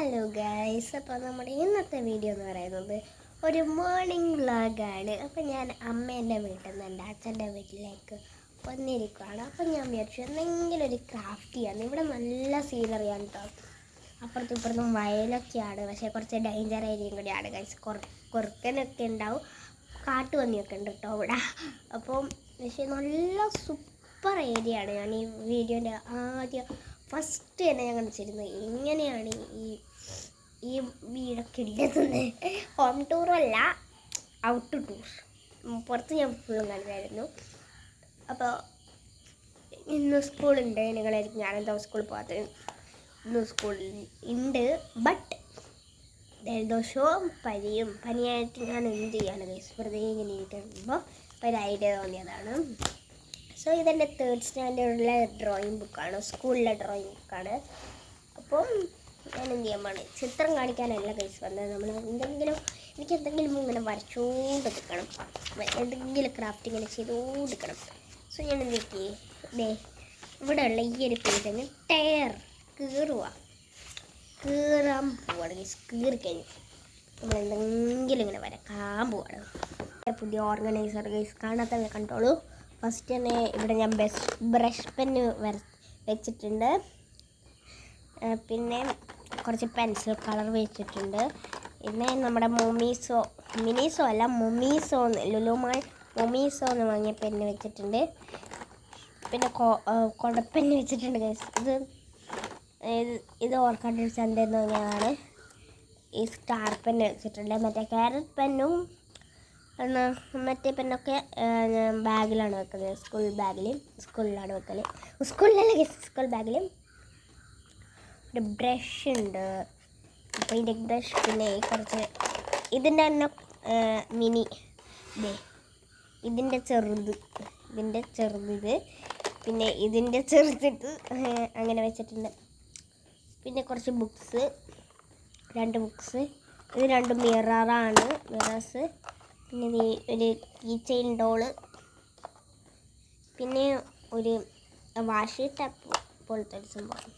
Hello guys, അപ്പോൾ നമ്മുടെ ഇന്നത്തെ വീഡിയോ എന്ന് പറയുന്നത് ഒരു മോർണിംഗ് വ്ളോഗാണ്. അപ്പോൾ ഞാൻ അമ്മേൻ്റെ വീട്ടിൽ നിന്ന് എൻ്റെ അച്ഛൻ്റെ വീട്ടിലേക്ക് വന്നിരിക്കുകയാണ്. അപ്പോൾ ഞാൻ വിചാരിച്ചു എന്തെങ്കിലും ഒരു ക്രാഫ്റ്റ് ചെയ്യാം. ഇവിടെ നല്ല സീനറിയാണ് കേട്ടോ. അപ്പുറത്തും ഇപ്പുറത്തും വയലൊക്കെയാണ്, പക്ഷേ കുറച്ച് ഡേഞ്ചർ ഏരിയയും കൂടിയാണ് ഗൈസ്. കുറുക്കനൊക്കെ ഉണ്ടാവും, കാട്ടുപന്നിയൊക്കെ ഉണ്ട് കേട്ടോ ഇവിടെ. അപ്പോൾ പക്ഷേ നല്ല സൂപ്പർ ഏരിയ ആണ്. ഞാൻ ഈ വീഡിയോൻ്റെ ഫസ്റ്റ് തന്നെ ഞാൻ കാണിച്ചിരുന്നത് എങ്ങനെയാണ് ഈ വീടൊക്കെ ഉള്ളത്. ഹോം ടൂറല്ല, ഔട്ട് ടൂർ. പുറത്ത് ഞാൻ ഫുള്ളും കാണിച്ചായിരുന്നു. അപ്പോൾ ഇന്ന് സ്കൂളുണ്ട്. നിങ്ങളായിരിക്കും ഞാനെന്താ സ്കൂളിൽ പോകാത്തത്. ഇന്ന് സ്കൂളിൽ ഉണ്ട്, ബട്ട് ജലദോഷവും പനിയായിട്ട് ഞാൻ എന്ത് ചെയ്യാണ് ഗൈസ്, വെറുതെ ഇങ്ങനെ ഇരിക്കുമ്പോൾ ഒരു ഐഡിയ തോന്നിയതാണ്. സോ ഇതെൻ്റെ 3rd സ്റ്റാൻഡേർഡിലെ ഡ്രോയിങ് ബുക്കാണ്, സ്കൂളിലെ ഡ്രോയിങ് ബുക്കാണ്. അപ്പം ഞാൻ എന്ത് ചെയ്യാൻ ചിത്രം കാണിക്കാനല്ല ഗൈസ് വന്നത്. നമ്മൾ എനിക്ക് എന്തെങ്കിലും ഇങ്ങനെ വരച്ചുകൊണ്ട് നിൽക്കണം, എന്തെങ്കിലും ക്രാഫ്റ്റ് ഇങ്ങനെ ചെയ്തുകൊണ്ടിരിക്കണം. സോ ഞാൻ എന്തൊക്കെ ഇവിടെയുള്ള ഈ ഒരു പേജ് കീറാൻ പോവാണ് ഗൈസ്. കീറിക്കഴിഞ്ഞു നമ്മൾ എന്തെങ്കിലും ഇങ്ങനെ വരക്കാൻ പോവാണ്. പുതിയ ഓർഗനൈസർ ഗൈസ്, കാണാത്തവരെ കണ്ടോളൂ. ഫസ്റ്റ് തന്നെ ഇവിടെ ഞാൻ ബ്രഷ് പെന്ന് വെച്ചിട്ടുണ്ട്. പിന്നെ കുറച്ച് പെൻസിൽ കളർ വെച്ചിട്ടുണ്ട്. പിന്നെ നമ്മുടെ മിനിസോ അല്ല മൊമീസോ ലുലുമാൾ മൊമീസോ എന്ന് വാങ്ങിയ പെന്ന് വെച്ചിട്ടുണ്ട്. പിന്നെ കുടപ്പെന്ന് വെച്ചിട്ടുണ്ട് ഗൈസ്. ഇത് ഓർക്കാണ്ട് ചന്തയെന്ന് പറഞ്ഞാണ്. ഈ സ്റ്റാർ പെന്ന് വെച്ചിട്ടുണ്ട്. മറ്റേ ക്യാരറ്റ് പെന്നും മറ്റേ പെന്നൊക്കെ ബാഗിലാണ് വെക്കുന്നത്, സ്കൂളിലാണ് വെക്കൽ. സ്കൂൾ ബാഗിൽ ഒരു ബ്രഷ് ഉണ്ട്. അപ്പോൾ ഇതിൻ്റെ ബ്രഷ്, പിന്നെ കുറച്ച് ഇതിൻ്റെ തന്നെ മിനി ഇതിൻ്റെ ചെറുത് പിന്നെ ഇതിൻ്റെ ചെറുതിട്ട് അങ്ങനെ വെച്ചിട്ടുണ്ട്. പിന്നെ കുറച്ച് ബുക്സ്, 2 ബുക്സ്. ഇത് 2 മിറേഴ്സ്. പിന്നെ ഒരു കീ ചെയിൻ ഡോള്, പിന്നെ ഒരു വാഷി ടപ്പ് പോലത്തെ ഒരു സംഭവം,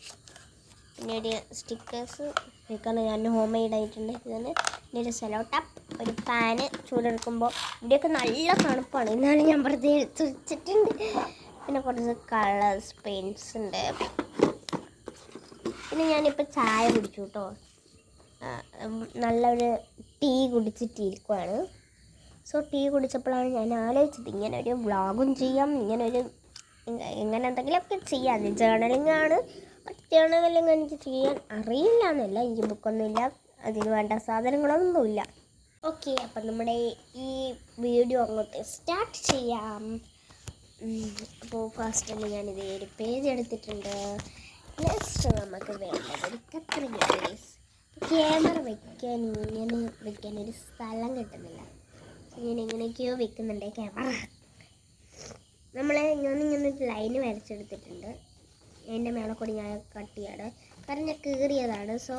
പിന്നെ ഒരു സ്റ്റിക്കേഴ്സ് വെക്കാൻ ഞാൻ ഹോം മെയ്ഡ് ആയിട്ടുണ്ട്. ഇതിന് പിന്നെ ഒരു സെലോ ടപ്പ്, ഒരു ഫാന്, ചൂടെടുക്കുമ്പോൾ ഇവിടെയൊക്കെ നല്ല തണുപ്പാണ്, എന്നാലും ഞാൻ വെറുതെ എടുത്ത് വെച്ചിട്ടുണ്ട്. പിന്നെ കുറച്ച് കളേഴ്സ് പെയിൻറ്റ്സ് ഉണ്ട്. പിന്നെ ഞാനിപ്പോൾ ചായ കുടിച്ചു കേട്ടോ. നല്ലൊരു ടീ കുടിച്ചിട്ടിരിക്കുവാണ്. സോ ടീ കുടിച്ചപ്പോഴാണ് ഞാൻ ആലോചിച്ചത് ഇങ്ങനെ ഒരു വ്ളോഗും ചെയ്യാം, ഇങ്ങനെ എന്തെങ്കിലുമൊക്കെ ചെയ്യാം. ജേർണലിംഗ് ആണ്. ജേർണലിംഗ് എനിക്ക് ചെയ്യാൻ അറിയില്ല എന്നല്ല, എനിക്ക് ബുക്കൊന്നുമില്ല, അതിന് വേണ്ട സാധനങ്ങളൊന്നുമില്ല. ഓക്കെ, അപ്പം നമ്മുടെ ഈ വീഡിയോ അങ്ങോട്ട് സ്റ്റാർട്ട് ചെയ്യാം. അപ്പോൾ ഫസ്റ്റ് തന്നെ ഞാനിത് ഒരു പേജ് എടുത്തിട്ടുണ്ട്. നെക്സ്റ്റ് നമുക്ക് വേണ്ടത് ഒരു കത്രിക. ക്യാമറ വെക്കാൻ ഒരു സ്ഥലം കിട്ടുന്നില്ല. ഞാൻ എങ്ങനെയൊക്കെയോ വെക്കുന്നുണ്ട് ക്യാമറ. ഞാനിങ്ങനെ ഒരു ലൈന് വരച്ചെടുത്തിട്ടുണ്ട്. അതിൻ്റെ മേലെ കൂടി ഞാൻ കട്ട് ചെയ്യാണ്, കാരണം ഞാൻ കീറിയതാണ്. സോ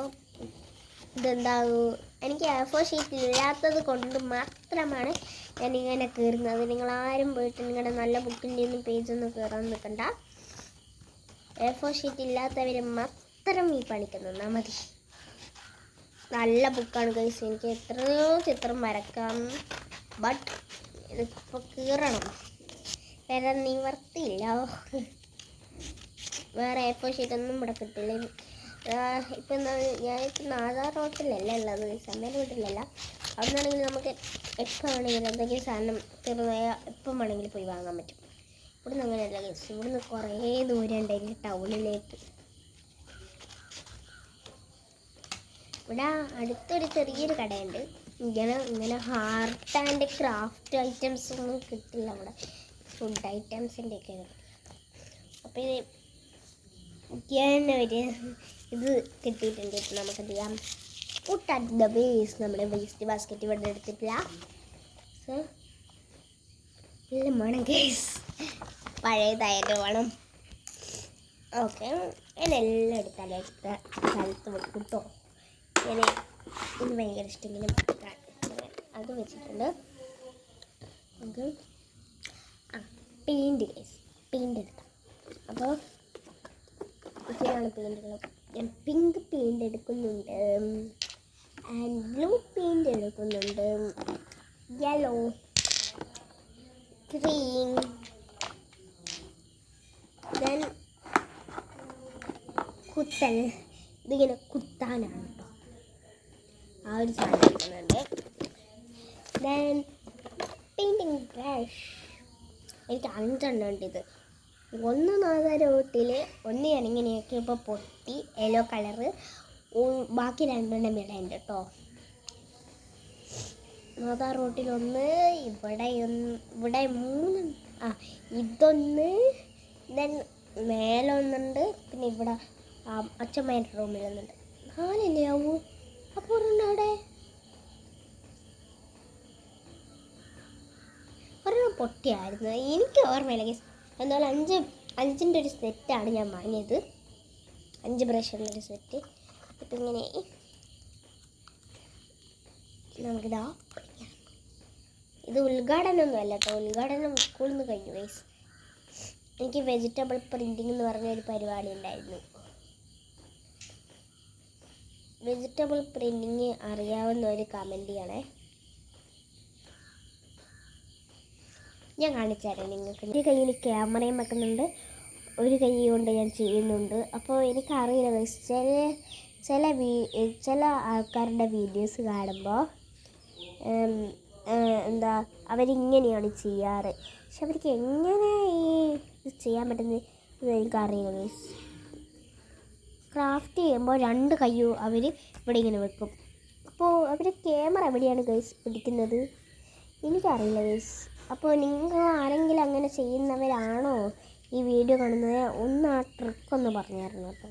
ഇതെന്താകും, എനിക്ക് A4 ഷീറ്റ് ഇല്ലാത്തത് കൊണ്ട് മാത്രമാണ് ഞാനിങ്ങനെ കീറുന്നത്. നിങ്ങളാരും പോയിട്ട് നിങ്ങളുടെ നല്ല ബുക്കിൻ്റെ ഒന്നും പേജൊന്നും കീറാൻ നിൽക്കണ്ട. A4 ഷീറ്റ് ഇല്ലാത്തവർ മാത്രം ഈ പണിക്ക് നിന്നാൽ മതി. നല്ല ബുക്കാണ് ഗൈസ്, എനിക്ക് എത്രയോ ചിത്രം വരക്കാം, ബട്ട് ഇതിപ്പോൾ കീറണം, വേറെ നിവർത്തിയില്ല. വേറെ A4 ഷീറ്റൊന്നും ഇവിടെ കിട്ടില്ല. ഇപ്പം ഞാനിപ്പോൾ നാദാർ റോട്ടിലല്ല ഉള്ളത്, സമയം വീട്ടിലല്ല. അവിടെ നിന്നാണെങ്കിൽ നമുക്ക് എപ്പോൾ വേണമെങ്കിലും എന്തെങ്കിലും സാധനം തീർന്നുപോയാൽ എപ്പം വേണമെങ്കിലും പോയി വാങ്ങാൻ പറ്റും. ഇവിടുന്ന് അങ്ങനെയല്ല ഗൈസ്, ഇവിടുന്ന് കുറേ ദൂരം ഉണ്ടായിരുന്നു ടൗണിലേക്ക്. ഇവിടെ അടുത്തൊരു ചെറിയൊരു കടയുണ്ട്. ഇങ്ങനെ ആർട്ട് ആൻഡ് ക്രാഫ്റ്റ് ഐറ്റംസ് ഒന്നും കിട്ടില്ല അവിടെ, ഫുഡ് ഐറ്റംസിൻ്റെ ഒക്കെ. അപ്പോൾ ഇത് കിട്ടിയിട്ടുണ്ട്. ഇപ്പം നമുക്കെന്ത് ചെയ്യാം, പുട്ട് അറ്റ് ദ വേസ്റ്റ്. നമ്മുടെ വേസ്റ്റ് ബാസ്ക്കറ്റ് ഇവിടെ എടുത്തിട്ടില്ല. സോ എല്ലാം വേണം ഗൈസ്, പഴയതായത് വേണം. ഓക്കെ, ഞാനെല്ലാം എടുത്താലും സ്ഥലത്ത് വെക്കും കേട്ടോ. ഞാൻ ഇത് ഭയങ്കര ഇഷ്ടമെങ്കിലും അത് വെച്ചിട്ടുണ്ട്. നമുക്ക് പെയിൻറ്റ് എടുക്കാം. അപ്പോൾ ഇതൊക്കെയാണ് പെയിൻറ്റുകൾ. ഞാൻ പിങ്ക് പെയിൻ്റ് എടുക്കുന്നുണ്ട്, ആൻഡ് ബ്ലൂ പെയിൻ്റ് എടുക്കുന്നുണ്ട്, യെല്ലോ, ഗ്രീൻ, ദെൻ കുത്തൽ. ഇതിങ്ങനെ കുത്താനാണ് കേട്ടോ, ആ ഒരു സാധനം എടുക്കുന്നുണ്ട്. ദെൻ പെയിൻറ്റിങ് ബ്രഷ്, എനിക്ക് 5 ഉണ്ട്. ഇത് ഒന്ന് നാദാരോട്ടിൽ ഒന്ന് ഞാനിങ്ങനെയൊക്കെ ഇപ്പോൾ പൊട്ടി യെല്ലോ കളറ്, ബാക്കി 2 ഇടയുണ്ട് കേട്ടോ. നാദാറോട്ടിലൊന്ന്, ഇവിടെ 3, ഇതൊന്ന്, ദെൻ മേലൊന്നുണ്ട്, പിന്നെ ഇവിടെ അച്ഛമ്മേൻ്റെ റൂമിലൊന്നുണ്ട്. 4 ആവൂ. അപ്പോൾ അവിടെ ഒരെണ്ണം പൊട്ടിയായിരുന്നു, എനിക്ക് ഓർമ്മയില്ല. എന്നാലും 5 ഒരു സെറ്റാണ് ഞാൻ വാങ്ങിയത്, 5 ബ്രഷുള്ളൊരു സെറ്റ്. ഇപ്പം ഇങ്ങനെ നമുക്കിതാ പഠിക്കാം. ഇത് ഉദ്ഘാടനമൊന്നും അല്ല കേട്ടോ, ഉദ്ഘാടനം സ്കൂളിൽ നിന്ന് കഴിഞ്ഞു ഗൈസ്. എനിക്ക് വെജിറ്റബിൾ പ്രിൻറ്റിംഗ് എന്ന് പറഞ്ഞൊരു പരിപാടി ഉണ്ടായിരുന്നു. വെജിറ്റബിൾ പ്രിൻറ്റിങ് അറിയാവുന്ന ഒരു കമൻറ്റ് ചെയ്യണേ, ഞാൻ കാണിച്ചു തരാം നിങ്ങൾക്ക്. ഒരു കയ്യിൽ ക്യാമറയും വെക്കുന്നുണ്ട്, ഒരു കൈ കൊണ്ട് ഞാൻ ചെയ്യുന്നുണ്ട്. അപ്പോൾ എനിക്കറിയില്ല ഗൈസ്, ചില ആൾക്കാരുടെ വീഡിയോസ് കാണുമ്പോൾ എന്താ അവരിങ്ങനെയാണ് ചെയ്യാറ്. പക്ഷെ അവർക്ക് എങ്ങനെ ഇത് ചെയ്യാൻ പറ്റുന്നത് എനിക്കറിയില്ല ഗൈസ്. ക്രാഫ്റ്റ് ചെയ്യുമ്പോൾ 2 കയ്യും അവർ ഇവിടെ ഇങ്ങനെ വെക്കും. അപ്പോൾ അവർ ക്യാമറ എവിടെയാണ് ഗൈസ് പിടിക്കുന്നത് എനിക്കറിയില്ല ഗൈസ്. അപ്പോൾ നിങ്ങൾ ആരെങ്കിലും അങ്ങനെ ചെയ്യുന്നവരാണോ ഈ വീഡിയോ കാണുന്നത്, ഒന്ന് ആ ട്രിക്കൊന്ന് പറഞ്ഞു തരണം കേട്ടോ.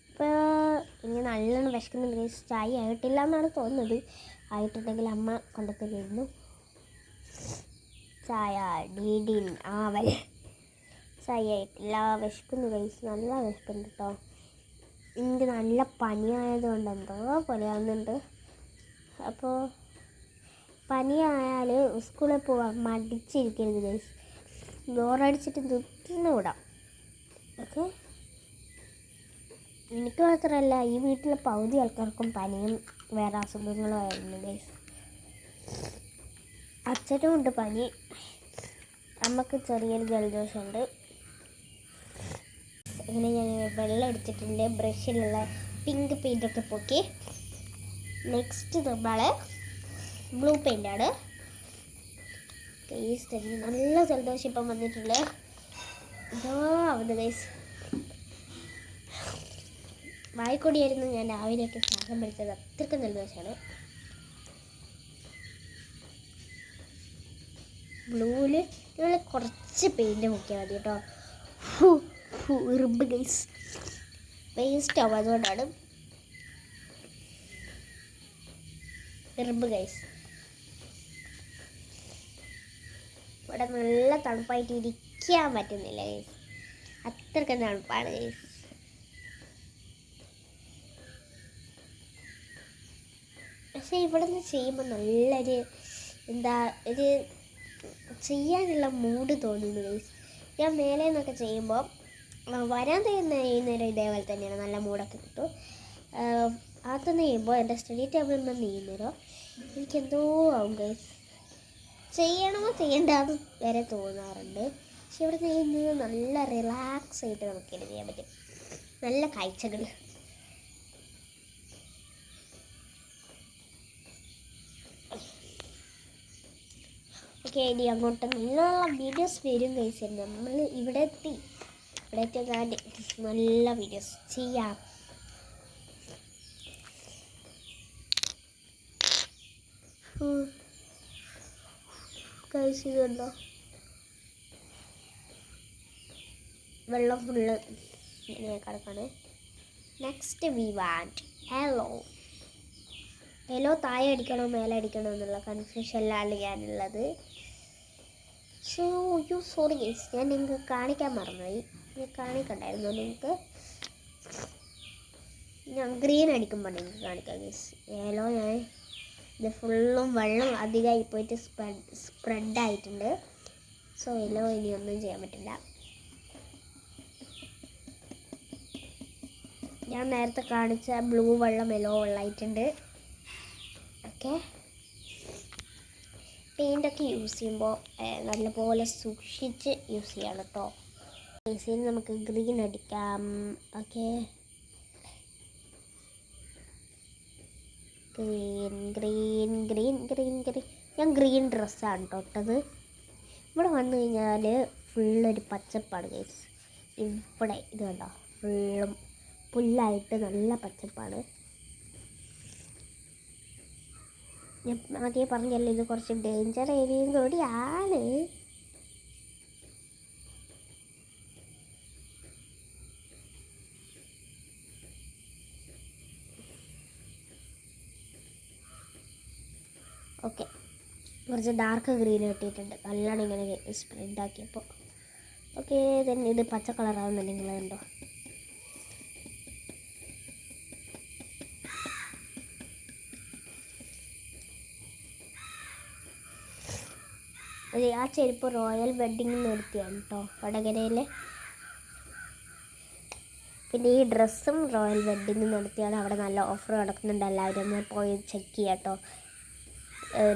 ഇപ്പോൾ ഇനി നല്ലോണം വിശക്കുന്നുണ്ട് ഗൈസ്. ചായ ആയിട്ടില്ല എന്നാണ് തോന്നുന്നത്, ആയിട്ടുണ്ടെങ്കിൽ അമ്മ കൊണ്ടുത്തരുന്നു. ചായ ഡീഡിൻ ആവൽ, ചായ ആയിട്ടില്ല. വിശക്കുന്നു ഗൈസ്, നല്ല വിശക്കുന്നുണ്ട് കേട്ടോ. എനിക്ക് നല്ല പനിയായതുകൊണ്ട് എന്തോ പോലെയാവുന്നുണ്ട്. അപ്പോൾ പനിയായാൽ സ്കൂളിൽ പോവാൻ മടിച്ചിരിക്കരുത് ഗൈസ്, ബോറടിച്ചിട്ട് തുറ്റിനൂടാം. ഓക്കെ, എനിക്ക് മാത്രമല്ല ഈ വീട്ടിലെ പകുതി ആൾക്കാർക്കും പനിയും വേറെ അസുഖങ്ങളും ആയിരുന്നു ഗൈസ്. അച്ഛനും ഉണ്ട് പനി, അമ്മക്ക് ചെറിയൊരു ജലദോഷമുണ്ട്. ഇങ്ങനെ ഞാൻ വെള്ളം എടുത്തിട്ടുണ്ട്, ബ്രഷിലുള്ള പിങ്ക് പെയിൻ്റൊക്കെ പൊക്കി. നെക്സ്റ്റ് നമ്മൾ ബ്ലൂ പെയിൻ്റാണ്. ടേസ്റ്റ് നല്ല ജലദോഷം ഇപ്പം വന്നിട്ടുണ്ട്. ഇതോ ആവുന്നത് ഗൈസ്, വായിക്കൊടിയായിരുന്നു ഞാൻ രാവിലെയൊക്കെ ശ്വാസം പിടിച്ചത്, അത്രയ്ക്കും ജലദോഷമാണ്. ബ്ലൂവിൽ നിങ്ങൾ കുറച്ച് പെയിൻറ്റ് മുക്കിയാൽ മതി കേട്ടോ. ഇറുമ്പ് ഗൈസ്, വേസ്റ്റ് ആവും, അതുകൊണ്ടാണ് ഇറുമ്പ് ഗൈസ്. ഇവിടെ നല്ല തണുപ്പായിട്ട് ഇരിക്കാൻ പറ്റുന്നില്ല ഗൈസ്, അത്രയ്ക്കും തണുപ്പാണ് ഗൈസ്. പക്ഷേ ഇവിടെ നിന്ന് ചെയ്യുമ്പോൾ നല്ലൊരു ഒരു ചെയ്യാനുള്ള മൂഡ് തോന്നുന്നു ഗൈസ്. ഞാൻ മേലെ നിന്നൊക്കെ ചെയ്യുമ്പോൾ വരാൻ ചെയ്യുന്നേരം ഇതേപോലെ തന്നെയാണ്, നല്ല മൂഡൊക്കെ കിട്ടും. അകത്തുനിന്ന് ചെയ്യുമ്പോൾ എൻ്റെ സ്റ്റഡി ടേബിളിൽ നിന്ന് ചെയ്യുന്നേരം എനിക്കെന്തോ ആവും ഗൈസ്, ചെയ്യണമോ ചെയ്യേണ്ടത് വരെ തോന്നാറുണ്ട്. പക്ഷെ ഇവിടെ ചെയ്യുന്നത് നല്ല റിലാക്സ് ആയിട്ട് നമുക്ക് ഇത് ചെയ്യാൻ പറ്റും, നല്ല കാഴ്ചകൾ. ഓക്കെ, ഇനി അങ്ങോട്ട് നല്ല വീഡിയോസ് വരും ഗൈസ്. നമ്മൾ ഇവിടെ എത്തിയതാൻ നല്ല വീഡിയോസ് ചെയ്യാം. ഗൈസ് ഇതുണ്ടോ, വെള്ളം ഫുള്ള് ഇങ്ങനെ കിടക്കാണ്. നെക്സ്റ്റ് വി വാണ്ട് യെല്ലോ താഴെ അടിക്കണോ മേലെ അടിക്കണോ എന്നുള്ള കൺഫ്യൂഷനിലാണ് ഞാനുള്ളത്. സോറി ഗൈസ്, ഞാൻ നിങ്ങൾക്ക് കാണിക്കാൻ മറന്നുപോയി. ഞാൻ കാണിക്കണ്ടായിരുന്നു നിങ്ങൾക്ക്. ഞാൻ ഗ്രീൻ അടിക്കുമ്പോൾ നിങ്ങൾക്ക് കാണിക്കാം ഗൈസ്. യെല്ലോ ഞാൻ ഇത് ഫുള്ളും വെള്ളം അധികമായി പോയിട്ട് സ്പ്രെഡായിട്ടുണ്ട്. സോ യെല്ലോ ഇനി ഒന്നും ചെയ്യാൻ പറ്റില്ല. ഞാൻ നേരത്തെ കാണിച്ച ബ്ലൂ വെള്ളം യെല്ലോ വെള്ളമായിട്ടുണ്ട്. ഓക്കെ, പെയിൻ്റൊക്കെ യൂസ് ചെയ്യുമ്പോൾ നല്ലപോലെ സൂക്ഷിച്ച് യൂസ് ചെയ്യണം കേട്ടോ. ബേസിൽ നമുക്ക് ഗ്രീൻ അടിക്കാം. Okay, green green green green green. ഞാൻ ഗ്രീൻ ഡ്രസ്സാണ് തൊട്ടത്. ഇവിടെ വന്നു കഴിഞ്ഞാൽ ഫുള്ളൊരു പച്ചപ്പാണ് ഗൈസ്. ഇവിടെ ഇത് കണ്ടോ, ഫുള്ളും പുല്ലായിട്ട് നല്ല പച്ചപ്പാണ്. ഞാൻ ആദ്യം പറഞ്ഞല്ലോ ഇത് കുറച്ച് ഡേഞ്ചർ ഏരിയയും കൂടിയാണ്. ഓക്കെ, കുറച്ച് ഡാർക്ക് ഗ്രീൻ കിട്ടിയിട്ടുണ്ട് നല്ലോണം ഇങ്ങനെ സ്പ്രെഡാക്കിയപ്പോൾ. ഓക്കെ, തന്നെ ഇത് പച്ച കളറാവുന്നുണ്ടെങ്കിൽ കണ്ടോ. ആ ചെരുപ്പ് റോയൽ വെഡ്ഡിങ്ങിൽ നിന്ന് എടുത്തിയാണ് കേട്ടോ, വടകരയിൽ. പിന്നെ ഈ ഡ്രസ്സും റോയൽ വെഡ്ഡിങ്ങിൽ നിന്ന് എടുത്തിയാണ്. അവിടെ നല്ല ഓഫർ നടക്കുന്നുണ്ട്, എല്ലാവരും ഒന്ന് പോയി ചെക്ക് ചെയ്യാം കേട്ടോ.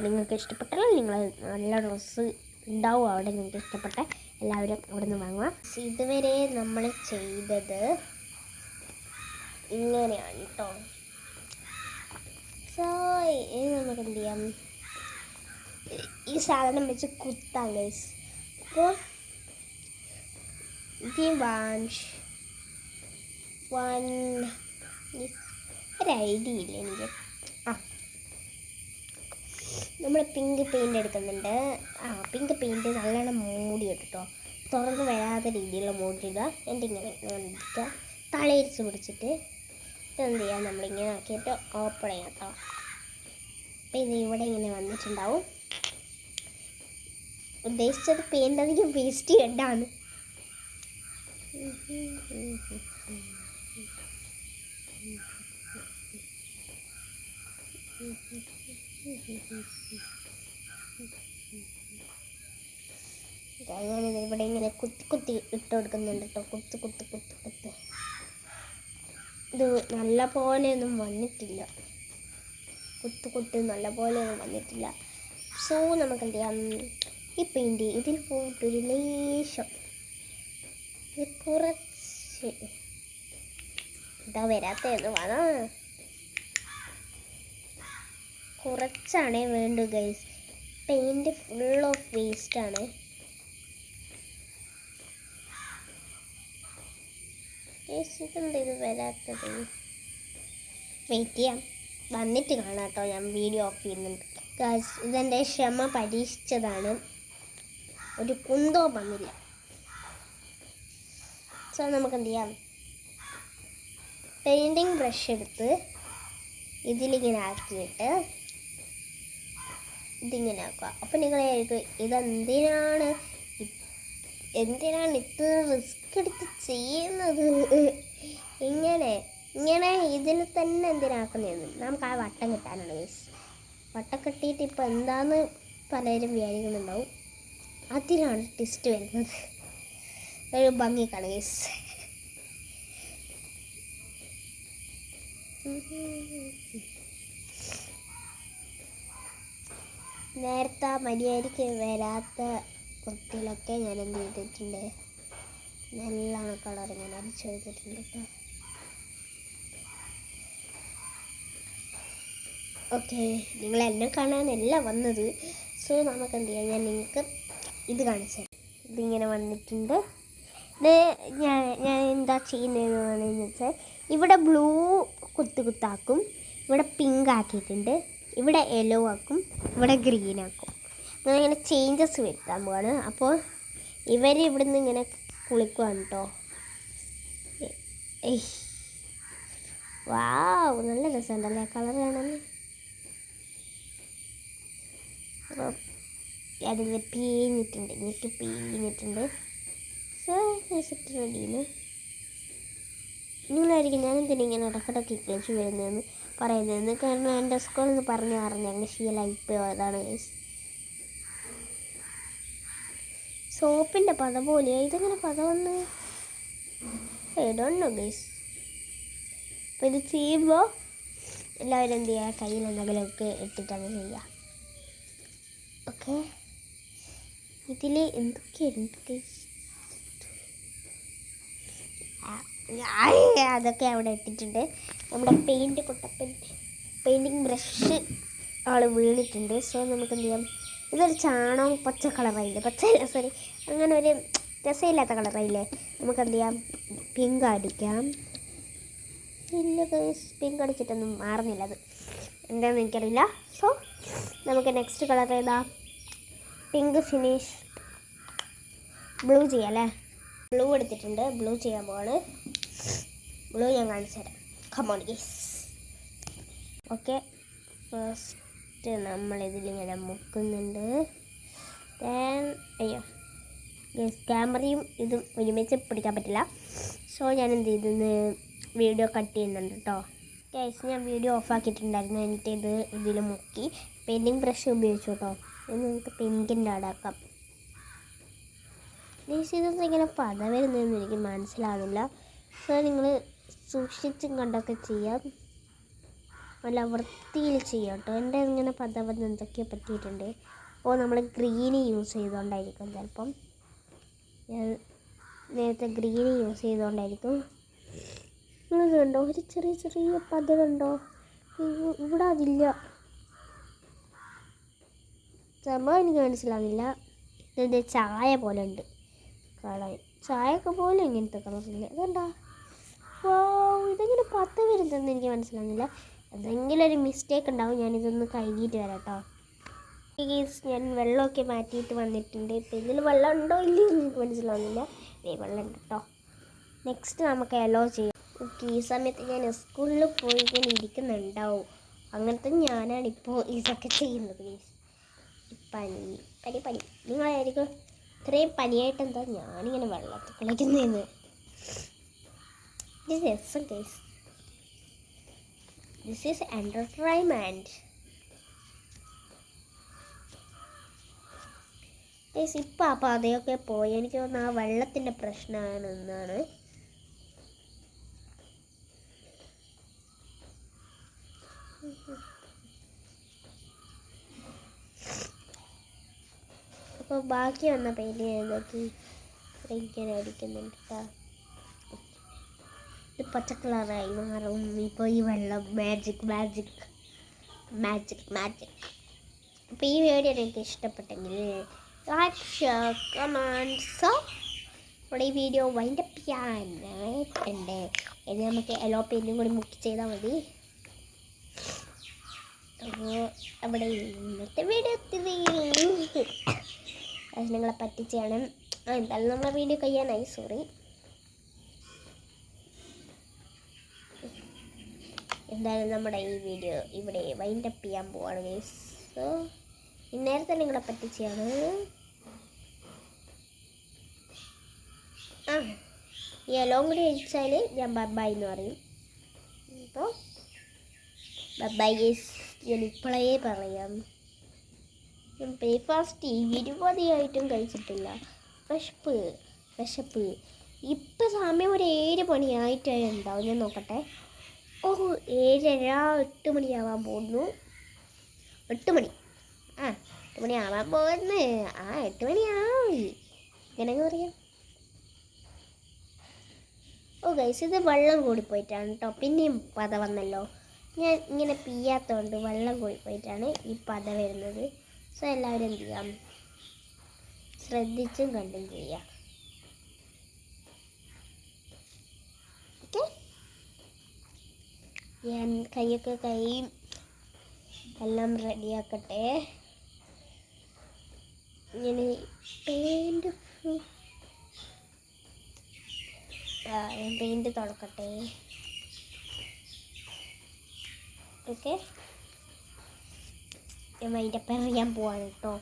നിങ്ങൾക്ക് ഇഷ്ടപ്പെട്ടാൽ നിങ്ങൾ നല്ല ഡ്രസ്സ് ഉണ്ടാവും അവിടെ. നിങ്ങൾക്ക് ഇഷ്ടപ്പെട്ട എല്ലാവരും അവിടെ നിന്ന് വാങ്ങുക. ഇതുവരെ നമ്മൾ ചെയ്തത് ഇങ്ങനെയാണ് കേട്ടോ. സോ ഇനി നമുക്ക് എന്ത് ചെയ്യാം, ഈ സാധനം വെച്ച് കുത്താം ഗൈസ്. അപ്പോൾ ഒരു ഐഡിയ ഇല്ല എനിക്ക്. നമ്മൾ പിങ്ക് പെയിൻ്റ് എടുക്കുന്നുണ്ട്. പിങ്ക് പെയിൻറ്റ് നല്ലോണം മൂടി കേട്ടോ, തുറന്ന് വരാത്ത രീതിയിലുള്ള മൂടിയിടുക. എന്നിട്ട് ഇങ്ങനെ ഇരിക്കുക, തലയിരിച്ച് പിടിച്ചിട്ട് എന്ത് ചെയ്യുക, നമ്മളിങ്ങനെ ആക്കിയിട്ട് ഓപ്പൺ ചെയ്യാം കേട്ടോ. അപ്പോൾ ഇത് ഇവിടെ ഇങ്ങനെ വന്നിട്ടുണ്ടാവും. ഉദ്ദേശിച്ചത് പെയിൻ്റ് അധികം വേസ്റ്റ് ചെയ്യണ്ടാണ്. ഞാനിത് ഇവിടെ ഇങ്ങനെ കുത്തി കുത്തി ഇട്ട് കൊടുക്കുന്നുണ്ട് കേട്ടോ. കുത്ത് കുത്ത് കുത്ത് കുത്ത്. ഇത് നല്ല പോലെയൊന്നും വന്നിട്ടില്ല, കുത്ത് കുത്ത് നല്ല പോലെയൊന്നും വന്നിട്ടില്ല. സോ നമുക്ക് എന്ത് ചെയ്യാം, ഈ പെയിൻറ്റ് ഇതിൽ പോയിട്ടൊരു ലേശം ഇത് കുറച്ച് ഇതാ വരാത്തതെന്ന് വേണം, കുറച്ചാണേ വേണ്ടു ഗൈസ്. പെയിൻറ്റ് ഫുൾ ഓഫ് വേസ്റ്റാണ്. ഇതെന്താ ഇത് വരാത്തത്? വെയിറ്റ് ചെയ്യാം, വന്നിട്ട് കാണാം കേട്ടോ. ഞാൻ വീഡിയോ ഓഫ് ചെയ്യുന്നുണ്ട് ഗൈസ്. ഇതെൻ്റെ ക്ഷമ പരീക്ഷിച്ചതാണ്, ഒരു കുന്തോ വന്നില്ല. സോ നമുക്ക് എന്ത് ചെയ്യാം, പെയിൻറ്റിങ് ബ്രഷ് എടുത്ത് ഇതിലിങ്ങനെ ആക്കിയിട്ട് ഇതിങ്ങനെ ആക്കുക. അപ്പം നിങ്ങളായിരിക്കും എന്തിനാണ് ഇത്ര റിസ്ക് എടുത്ത് ചെയ്യുന്നത്, ഇങ്ങനെ ഇതിൽ തന്നെ എന്തിനാക്കുന്നതെന്ന്. നമുക്ക് ആ വട്ടം കിട്ടാനാണ് ഗൈസ്. വട്ടം കെട്ടിയിട്ട് ഇപ്പം എന്താന്ന് പലരും വിചാരിക്കുന്നുണ്ടാവും, അതിലാണ് ട്വിസ്റ്റ് വരുന്നത്. ഒരു ഭംഗിക്കാണ് ഗൈസ്. നേരത്തെ മര്യാദയ്ക്ക് വരാത്ത കുത്തിലൊക്കെ ഞാൻ എന്ത് ചെയ്തിട്ടുണ്ട്, നല്ലോണം കളർ ഇങ്ങനെ അടിച്ചു കൊടുത്തിട്ടുണ്ട് കേട്ടോ. ഓക്കെ, നിങ്ങൾ എന്നെ കാണാനല്ല വന്നത്. സോ നമുക്ക് എന്ത് ചെയ്യാം, ഞാൻ നിങ്ങൾക്ക് ഇത് കാണിച്ചു തരാം. ഇതിങ്ങനെ വന്നിട്ടുണ്ട്. ഇത് ഞാൻ എന്താ ചെയ്യുന്നതെന്ന് പറയുന്നത് വെച്ചാൽ, ഇവിടെ ബ്ലൂ കുത്താക്കും, ഇവിടെ പിങ്ക് ആക്കിയിട്ടുണ്ട്, ഇവിടെ യെല്ലോ ആക്കും, ഇവിടെ ഗ്രീൻ ആക്കും. അങ്ങനെ ചേഞ്ചസ് വരുത്താൻ പോവാണ്. അപ്പോൾ ഇവർ ഇവിടുന്ന് ഇങ്ങനെ കുളിക്കുവാണ് കേട്ടോ. വാവ്, നല്ല രസമുണ്ടല്ലേ കളർ കാണാൻ. അപ്പോൾ അതിൽ പീഞ്ഞിട്ടുണ്ട്, എനിക്ക് പീഞ്ഞിട്ടുണ്ട്. സോ റെഡിയാണ്. നിങ്ങളായിരിക്കും ഞാൻ എന്തിനാ ഇങ്ങനെ ഇടക്കിടക്ക് കളിച്ച് വരുന്നതെന്ന് പറയുന്നതെന്ന്. കാരണം എൻ്റെ സ്കൂളിൽ നിന്ന് പറഞ്ഞ് അങ്ങ് ശീലമായിപ്പോയോ, അതാണ് ഗൈസ്. സോപ്പിൻ്റെ പത പോലെയോ, ഇതെങ്ങനെ പത വന്ന്? I don't know guys. അപ്പോൾ ഇത് ചെയ്യുമ്പോൾ എല്ലാവരും എന്ത് ചെയ്യുക, കയ്യിൽ എന്തെങ്കിലുമൊക്കെ ഇട്ടിട്ടാണ് ചെയ്യുക. ഓക്കെ, ഇതിൽ എന്തൊക്കെയുണ്ട് അതൊക്കെ അവിടെ ഇട്ടിട്ടുണ്ട്. നമ്മുടെ പെയിൻറ്റിങ് ബ്രഷ് വീണിട്ടുണ്ട്. സോ നമുക്ക് എന്ത് ചെയ്യാം, ഇതൊരു ചാണകം പച്ച കളറായില്ലേ, സോറി അങ്ങനെ ഒരു രസമില്ലാത്ത കളറായില്ലേ, നമുക്ക് എന്ത് ചെയ്യാം, പിങ്ക് അടിക്കാം. ഇല്ല പിങ്ക് അടിച്ചിട്ടൊന്നും മാറുന്നില്ല, അത് എന്താണെന്ന് എനിക്കറിയില്ല. സോ നമുക്ക് നെക്സ്റ്റ് കളർ ഏതാ, പിങ്ക് ഫിനിഷ് ബ്ലൂ ചെയ്യാം അല്ലേ. ബ്ലൂ എടുത്തിട്ടുണ്ട്, ബ്ലൂ ചെയ്യാൻ പോവാണ്. ബ്ലൂ ഞാൻ കാണിച്ചു തരാം. Come on guys. ഓക്കെ, ഫസ്റ്റ് നമ്മളിതിലിങ്ങനെ മുക്കുന്നുണ്ട്. അയ്യോ ഗയ്സ്, ക്യാമറയും ഇതും ഒരുമിച്ച് പിടിക്കാൻ പറ്റില്ല. സോ ഞാൻ എന്ത് ചെയ്തെന്ന് വീഡിയോ കട്ട് ചെയ്യുന്നുണ്ട് കേട്ടോ. ഗയ്സ്, ഞാൻ വീഡിയോ ഓഫാക്കിയിട്ടുണ്ടായിരുന്നു. എന്നിട്ട് ഇതിൽ മുക്കി പെയിൻറ്റിങ് ബ്രഷ് ഉപയോഗിച്ചു കേട്ടോ. ഇത് നമുക്ക് പിങ്കിൻ്റെ അടക്കാം. ഗയ്സ്, ഇതൊന്നും ഇങ്ങനെ പത വരുന്നതെന്ന് എനിക്ക് മനസ്സിലാകുന്നില്ല. സോ നിങ്ങൾ സൂക്ഷിച്ചും കണ്ടൊക്കെ ചെയ്യാം, നല്ല വൃത്തിയിൽ ചെയ്യാം കേട്ടോ. എൻ്റെ ഇങ്ങനെ പത വന്ന് എന്തൊക്കെയോ പറ്റിയിട്ടുണ്ട്. നമ്മൾ ഗ്രീന് യൂസ് ചെയ്തുകൊണ്ടായിരിക്കും, ചിലപ്പം ഞാൻ നേരത്തെ ഗ്രീന് യൂസ് ചെയ്തുകൊണ്ടായിരിക്കും. നിങ്ങൾ കണ്ടോ, ഒരു ചെറിയ പത കണ്ടോ, ഇവിടെ അതില്ല. സംഭവം എനിക്ക് മനസ്സിലാവില്ല. ഇതിൻ്റെ ചായ പോലെ ഉണ്ട് കാണാൻ, ചായയൊക്കെ പോലെ ഇങ്ങനത്തെ കളറില്ല. ഇതെന്താ ഇതെങ്ങനെ പത വരുന്നതെന്ന് എനിക്ക് മനസ്സിലാകുന്നില്ല. എന്തെങ്കിലും ഒരു മിസ്റ്റേക്ക് ഉണ്ടാവും. ഞാനിതൊന്ന് കഴുകിയിട്ട് വരാം കേട്ടോ. ഞാൻ വെള്ളമൊക്കെ മാറ്റിയിട്ട് വന്നിട്ടുണ്ട്. ഇപ്പം ഇതിൽ വെള്ളം ഉണ്ടോ ഇല്ലയോ എനിക്ക് മനസ്സിലാവുന്നില്ല. വെള്ളം ഉണ്ട് കേട്ടോ. നെക്സ്റ്റ് നമുക്ക് യെല്ലോ ചെയ്യാം. ഓക്കെ, ഈ സമയത്ത് ഞാൻ സ്കൂളിൽ പോയി ഇങ്ങനെ ഇരിക്കുന്നുണ്ടാവും. അങ്ങനത്തെ ഞാനാണിപ്പോൾ ഇതൊക്കെ ചെയ്യുന്നത്. പനി നിങ്ങളായിരിക്കും ഇത്രയും പനിയായിട്ട് എന്താ ഞാനിങ്ങനെ വെള്ളത്തിൽ കളിക്കുന്നതെന്ന്. ഇത് രസം guys. This is entertainment. Guys, ഇപ്പം അപ്പോൾ അതൊക്കെ പോയി. എനിക്ക് തോന്നുന്നു ആ വെള്ളത്തിൻ്റെ പ്രശ്നമാണെന്നാണ്. അപ്പോൾ ബാക്കി വന്ന പെയിൻറ്റ് നോക്കി ഇങ്ങനെ അടിക്കുന്നുണ്ട് കേട്ടോ. ഇത് പച്ച കളറായി മാറും ഇപ്പോൾ ഈ വെള്ളം. മാജിക്. അപ്പോൾ ഈ വീഡിയോ എനിക്ക് ഇഷ്ടപ്പെട്ടെങ്കിൽ ലൈക്ക്, ഷെയർ, കമൻറ്റ്. സോ ഇവിടെ ഈ വീഡിയോ വൈൻഡപ്പ് ചെയ്യാനായിട്ടുണ്ട്. ഇനി നമുക്ക് യെല്ലോ പെയിൻറ്റും കൂടി മുക്കി ചെയ്താൽ മതി. അപ്പോൾ അവിടെ ഇന്നത്തെ വീഡിയോ നിങ്ങളെ പറ്റിച്ചാണ്. എന്തായാലും നമ്മളെ വീഡിയോ കഴിയാനായി, സോറി. എന്തായാലും നമ്മുടെ ഈ വീഡിയോ ഇവിടെ വൈൻഡപ്പ് ചെയ്യാൻ പോവാണ് ഗയ്സ്. സോ ഇന്നേരത്തെ നിങ്ങളെ പറ്റിച്ചാണ്. ഈ എല്ലാം കൂടി കഴിച്ചാൽ ഞാൻ ബൈ എന്ന് പറയും. അപ്പോൾ ബൈ ഗയ്സ്, ഞാൻ ഇപ്പോഴേ പറയാം. ഞാൻ ബ്രേക്ക്ഫാസ്റ്റ് 20 കഴിച്ചിട്ടില്ല. വിശപ്പ്. ഇപ്പം സമയം ഒരു 7 മണിയായിട്ടേ ഉണ്ടാവും. ഞാൻ നോക്കട്ടെ. 7:30 8 മണിയാവാൻ പോകുന്നു. 8 മണി 8 മണിയാവാൻ പോകുന്നു. 8 മണിയായി ഇങ്ങനെ പറയാം. ഗൈസ്, ഇത് വെള്ളം കൂടിപ്പോയിട്ടാണ് കേട്ടോ. പിന്നെയും പത വന്നല്ലോ. ഞാൻ ഇങ്ങനെ പിയ്യാത്തതുകൊണ്ട് വെള്ളം കൂടിപ്പോയിട്ടാണ് ഈ പത വരുന്നത്. സോ എല്ലാവരും എന്ത് ചെയ്യാം, ശ്രദ്ധിച്ചും കണ്ടും ചെയ്യാം. ഓക്കെ, ഞാൻ കൈ എല്ലാം റെഡിയാക്കട്ടെ. ഞാൻ പെയിൻറ്റ് തുടക്കട്ടെ. ഓക്കെ, ഞാൻ അതിൻ്റെ പെറിയാൻ പോവാണ് കേട്ടോ.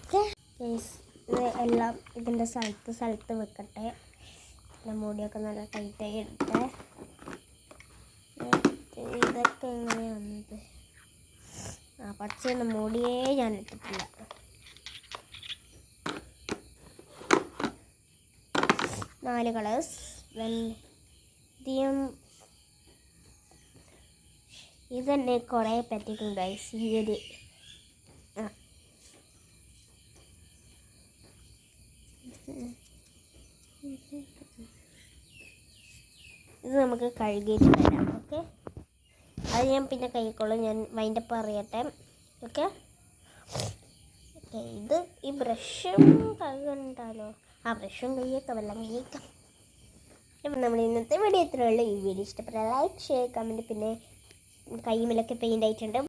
ഓക്കെ ഗയ്സ്, ഇത് എല്ലാം ഇതിൻ്റെ സ്ഥലത്ത് വെക്കട്ടെ. മുടിയൊക്കെ നല്ല ടൈറ്റായി ഇടട്ടെ. ഇതൊക്കെ എങ്ങനെയാണ് വന്നത്? പച്ചയുടെ മുടിയേ ഞാൻ ഇട്ടിട്ടില്ല. നാല് കളേഴ്സ്. അധികം ഇതെന്നെ കുറേ പറ്റിക്കും ഗൈസ്. ഈ ഒരു ഇത് നമുക്ക് കഴുകിയിട്ട് തരാം. ഓക്കെ, അത് ഞാൻ പിന്നെ കഴിക്കോളും. ഞാൻ വൈൻഡപ്പ് അറിയട്ടെ. ഓക്കെ ഓക്കെ, ഇത് ഈ ബ്രഷും കഴുകണ്ടല്ലോ. ആ ബ്രഷും കൈയൊക്കെ വെള്ളം കഴിക്കാം. അപ്പം നമ്മൾ ഇന്നത്തെ വീഡിയോ ഇത്രയേ ഉള്ളൂ. ഈ വീഡിയോ ഇഷ്ടപ്പെട്ട ലൈക്ക്, ഷെയർ, കമൻറ്റ്. പിന്നെ കൈമിലൊക്കെ പെയിൻ്റ് ആയിട്ടുണ്ട്.